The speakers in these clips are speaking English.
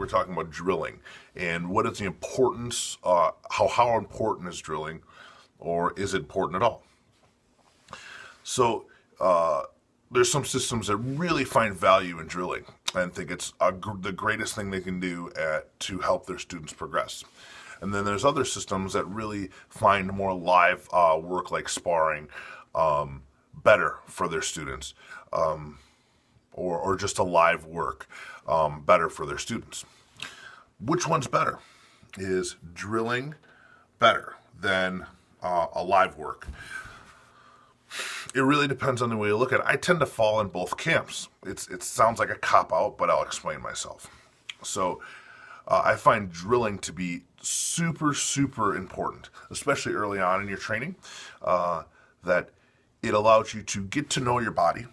talking about drilling and what is the importance, how important is drilling, or is it important at all? So there's some systems that really find value in drilling and think it's the greatest thing they can do to help their students progress. And then there's other systems that really find more live work like sparring better for their students, or just a live work better for their students. Which one's better? Is drilling better than a live work? It really depends on the way you look at it. I tend to fall in both camps. It sounds like a cop-out, but I'll explain myself. So I find drilling to be super, super important, especially early on in your training, that it allows you to get to know your body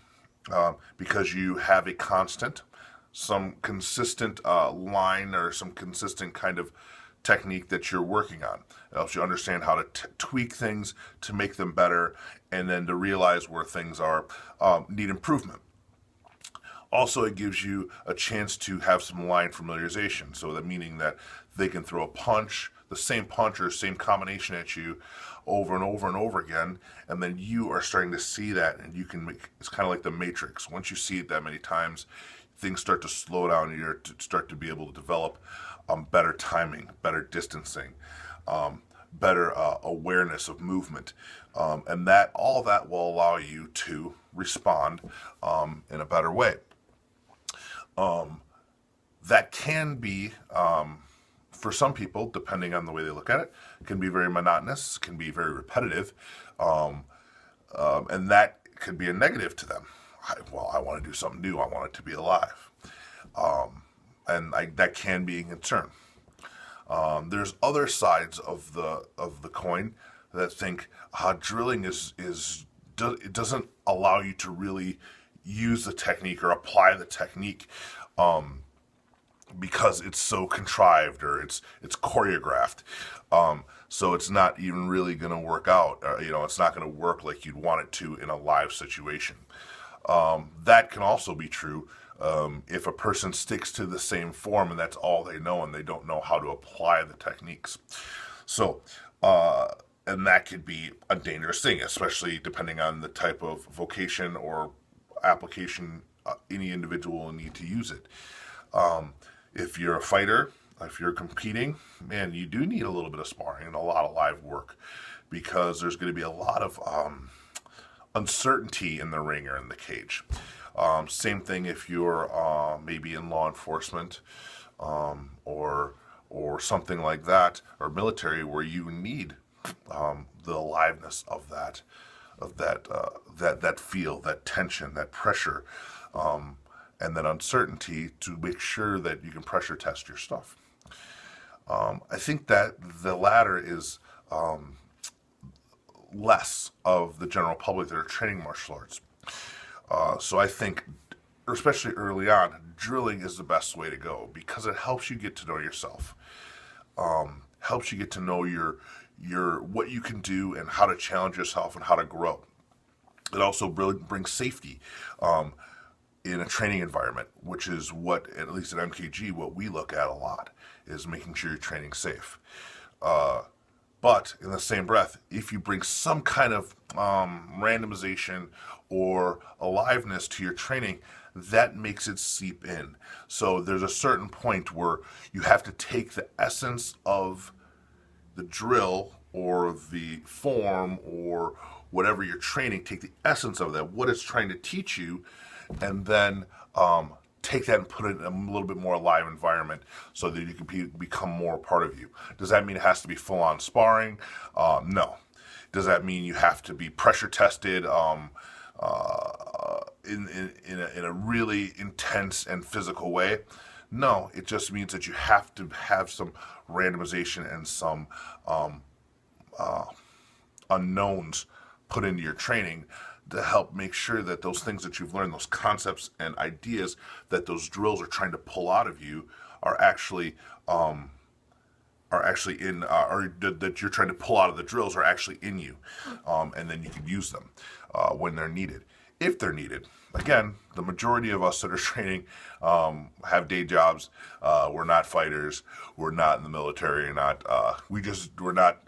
because you have a some consistent line or some consistent kind of technique that you're working on. It helps you understand how to tweak things to make them better, and then to realize where things are need improvement. Also, it gives you a chance to have some line familiarization. So that meaning that they can throw a punch, the same punch or same combination at you over and over and over again, and then you are starting to see that, and you can make, it's kind of like the Matrix. Once you see it that many times, things start to slow down, and you start to be able to develop better timing, better distancing, better awareness of movement, and that all that will allow you to respond in a better way. That can be, for some people, depending on the way they look at it, can be very monotonous, can be very repetitive, and that could be a negative to them. I want to do something new. I want it to be alive, and that can be a concern. There's other sides of the coin that think drilling it doesn't allow you to really use the technique or apply the technique because it's so contrived or it's choreographed. So it's not even really going to work out. It's not going to work like you'd want it to in a live situation. That can also be true if a person sticks to the same form and that's all they know and they don't know how to apply the techniques. So, and that could be a dangerous thing, especially depending on the type of vocation or application any individual will need to use it. If you're a fighter, if you're competing, man, you do need a little bit of sparring and a lot of live work because there's going to be a lot of uncertainty in the ring or in the cage. Same thing if you're maybe in law enforcement or something like that, or military, where you need the aliveness of that feel, that tension, that pressure, and that uncertainty to make sure that you can pressure test your stuff. I think that the latter is less of the general public that are training martial arts. So I think, especially early on, drilling is the best way to go because it helps you get to know yourself, helps you get to know your what you can do and how to challenge yourself and how to grow. It also really brings safety in a training environment, which is what, at least at MKG, what we look at a lot, is making sure you're training safe. But in the same breath, if you bring some kind of randomization or aliveness to your training, that makes it seep in. So there's a certain point where you have to take the essence of the drill or the form or whatever you're training, take the essence of that, what it's trying to teach you, and then take that and put it in a little bit more alive environment so that you can become more part of you. Does that mean it has to be full-on sparring? No. Does that mean you have to be pressure tested in a really intense and physical way? No. It just means that you have to have some randomization and some unknowns put into your training to help make sure that those things that you've learned, those concepts and ideas that those drills are trying to pull out of you, are actually in, or that you're trying to pull out of the drills are actually in you, and then you can use them when they're needed. if they're needed. Again, the majority of us that are training have day jobs. We're not fighters. We're not in the military. We're not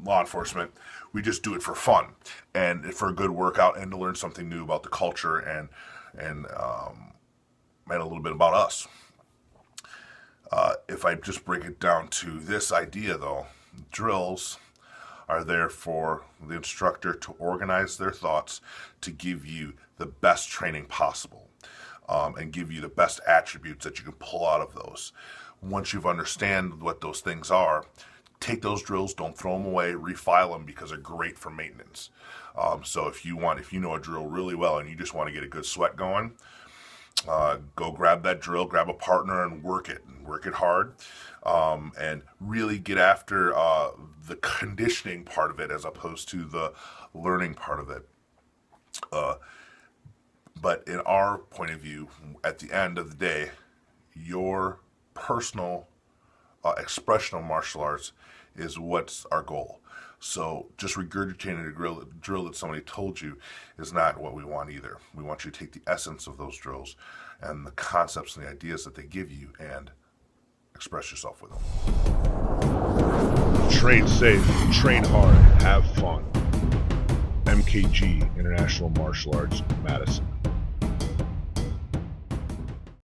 law enforcement. We just do it for fun and for a good workout and to learn something new about the culture and a little bit about us. If I just break it down to this idea, though, drills are there for the instructor to organize their thoughts to give you the best training possible and give you the best attributes that you can pull out of those. Once you've understand what those things are, take those drills, don't throw them away, refile them because they're great for maintenance. So if you know a drill really well and you just want to get a good sweat going, go grab that drill, grab a partner and work it hard, and really get after the conditioning part of it as opposed to the learning part of it. But in our point of view, at the end of the day, your personal expression of martial arts is what's our goal. So just regurgitating a drill that somebody told you is not what we want either. We want you to take the essence of those drills and the concepts and the ideas that they give you and express yourself with them. Train safe, train hard, have fun. MKG International Martial Arts, Madison.